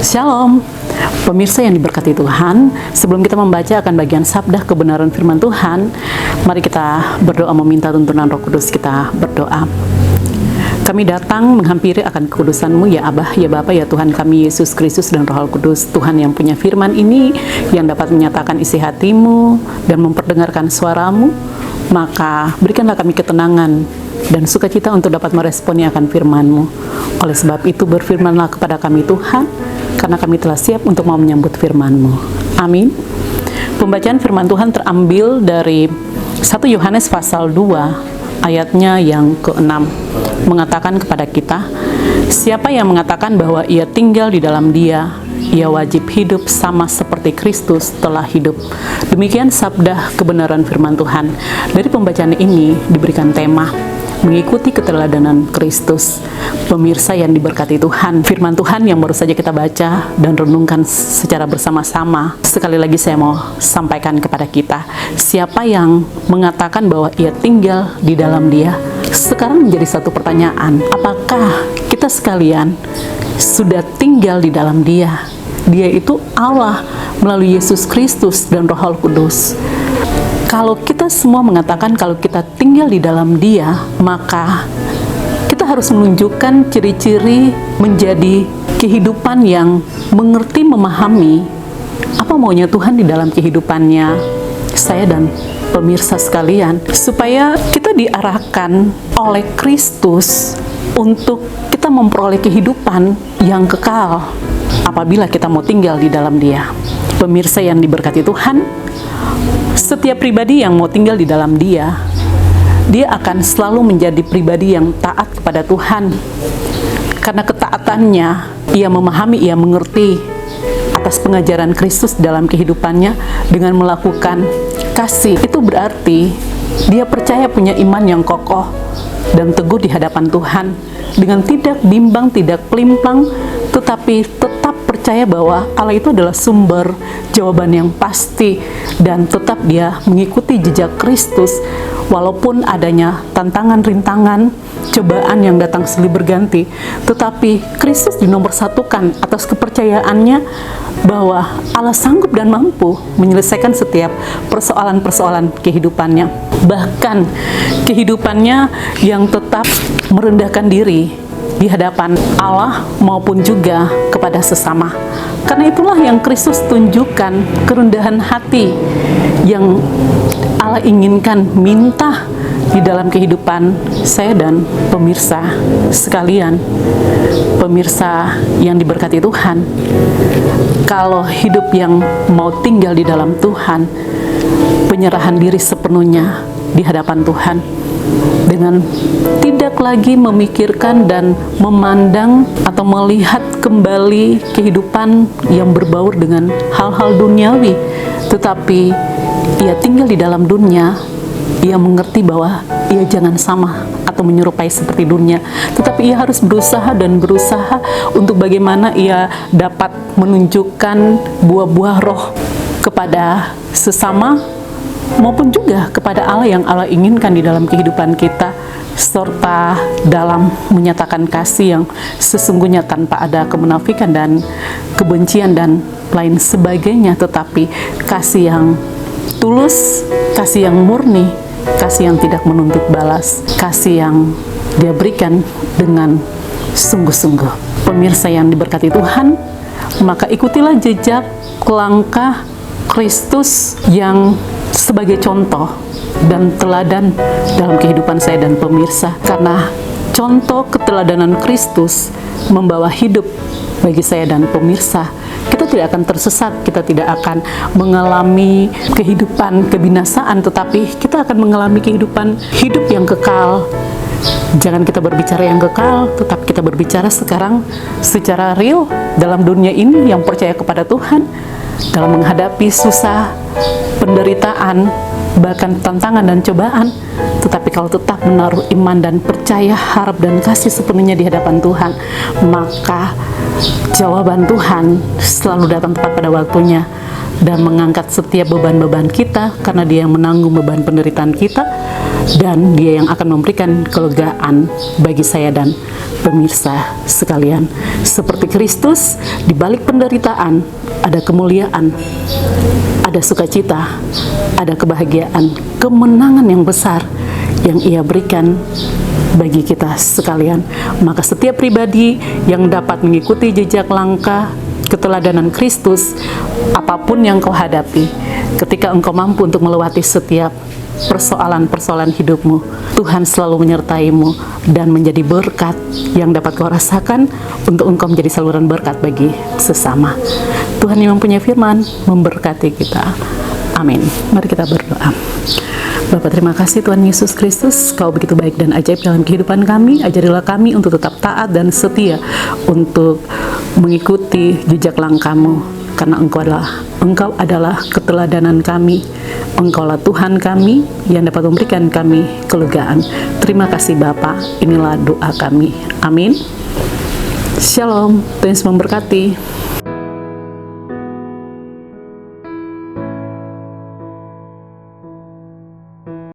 Shalom, pemirsa yang diberkati Tuhan. Sebelum kita membaca akan bagian sabda kebenaran firman Tuhan, mari kita berdoa meminta tuntunan Roh Kudus. Kita berdoa. Kami datang menghampiri akan kekudusan-Mu, ya Abah, ya Bapa, ya Tuhan kami Yesus Kristus dan Roh Kudus. Tuhan yang punya firman ini, yang dapat menyatakan isi hati-Mu dan memperdengarkan suara-Mu, maka berikanlah kami ketenangan dan sukacita untuk dapat meresponi akan firman-Mu. Oleh sebab itu berfirmanlah kepada kami Tuhan, karena kami telah siap untuk mau menyambut firman-Mu. Amin. Pembacaan firman Tuhan terambil dari 1 Yohanes pasal 2 ayatnya yang ke-6, mengatakan kepada kita, siapa yang mengatakan bahwa ia tinggal di dalam Dia, ia wajib hidup sama seperti Kristus telah hidup. Demikian sabda kebenaran firman Tuhan. Dari pembacaan ini diberikan tema mengikuti keteladanan Kristus. Pemirsa yang diberkati Tuhan, firman Tuhan yang baru saja kita baca dan renungkan secara bersama-sama, sekali lagi saya mau sampaikan kepada kita, siapa yang mengatakan bahwa ia tinggal di dalam Dia? Sekarang menjadi satu pertanyaan, apakah kita sekalian sudah tinggal di dalam Dia? Dia itu Allah melalui Yesus Kristus dan Roh Kudus. Kalau kita semua mengatakan kalau kita tinggal di dalam Dia, maka kita harus menunjukkan ciri-ciri menjadi kehidupan yang mengerti, memahami apa maunya Tuhan di dalam kehidupannya saya dan pemirsa sekalian, supaya kita diarahkan oleh Kristus untuk kita memperoleh kehidupan yang kekal apabila kita mau tinggal di dalam Dia. Pemirsa yang diberkati Tuhan, setiap pribadi yang mau tinggal di dalam Dia, dia akan selalu menjadi pribadi yang taat kepada Tuhan. Karena ketaatannya, ia memahami, ia mengerti atas pengajaran Kristus dalam kehidupannya dengan melakukan kasih. Itu berarti dia percaya punya iman yang kokoh dan teguh di hadapan Tuhan, dengan tidak bimbang, tidak pelimpang, tetapi tetap percaya bahwa Allah itu adalah sumber jawaban yang pasti, dan tetap dia mengikuti jejak Kristus walaupun adanya tantangan, rintangan, cobaan yang datang silih berganti, tetapi Kristus dinomorsatukan atas kepercayaannya bahwa Allah sanggup dan mampu menyelesaikan setiap persoalan-persoalan kehidupannya, bahkan kehidupannya yang tetap merendahkan diri di hadapan Allah maupun juga kepada sesama. Karena itulah yang Kristus tunjukkan, kerendahan hati yang Allah inginkan, minta di dalam kehidupan saya dan pemirsa sekalian. Pemirsa yang diberkati Tuhan, kalau hidup yang mau tinggal di dalam Tuhan, penyerahan diri sepenuhnya di hadapan Tuhan, dengan tidak lagi memikirkan dan memandang atau melihat kembali kehidupan yang berbaur dengan hal-hal duniawi, tetapi ia tinggal di dalam dunia. Ia mengerti bahwa ia jangan sama atau menyerupai seperti dunia, tetapi ia harus berusaha untuk bagaimana ia dapat menunjukkan buah-buah roh kepada sesama maupun juga kepada Allah yang Allah inginkan di dalam kehidupan kita, serta dalam menyatakan kasih yang sesungguhnya tanpa ada kemunafikan dan kebencian dan lain sebagainya, tetapi kasih yang tulus, kasih yang murni, kasih yang tidak menuntut balas, kasih yang dia berikan dengan sungguh-sungguh. Pemirsa yang diberkati Tuhan, maka ikutilah jejak langkah Kristus yang sebagai contoh dan teladan dalam kehidupan saya dan pemirsa. Karena contoh keteladanan Kristus membawa hidup bagi saya dan pemirsa. Kita tidak akan tersesat, kita tidak akan mengalami kehidupan kebinasaan, tetapi kita akan mengalami kehidupan hidup yang kekal. Jangan kita berbicara yang kekal, tetapi kita berbicara sekarang secara real dalam dunia ini yang percaya kepada Tuhan, dalam menghadapi susah, penderitaan, bahkan tantangan dan cobaan, tetapi kalau tetap menaruh iman dan percaya, harap dan kasih sepenuhnya di hadapan Tuhan, maka jawaban Tuhan selalu datang tepat pada waktunya dan mengangkat setiap beban-beban kita, karena Dia yang menanggung beban penderitaan kita, dan Dia yang akan memberikan kelegaan bagi saya dan pemirsa sekalian. Seperti Kristus, di balik penderitaan ada kemuliaan, ada sukacita, ada kebahagiaan, kemenangan yang besar yang Ia berikan bagi kita sekalian. Maka setiap pribadi yang dapat mengikuti jejak langkah keteladanan Kristus, apapun yang kau hadapi, ketika engkau mampu untuk melewati setiap persoalan-persoalan hidupmu, Tuhan selalu menyertaimu dan menjadi berkat yang dapat kau rasakan untuk engkau menjadi saluran berkat bagi sesama. Tuhan yang mempunyai firman memberkati kita. Amin. Mari kita berdoa. Bapa, terima kasih Tuhan Yesus Kristus, Kau begitu baik dan ajaib dalam kehidupan kami. Ajarilah kami untuk tetap taat dan setia untuk mengikuti jejak langkah-Mu, karena Engkau adalah keteladanan kami. Engkaulah Tuhan kami yang dapat memberikan kami kelegaan. Terima kasih Bapa, inilah doa kami. Amin. Shalom, Tuhan Yesus memberkati.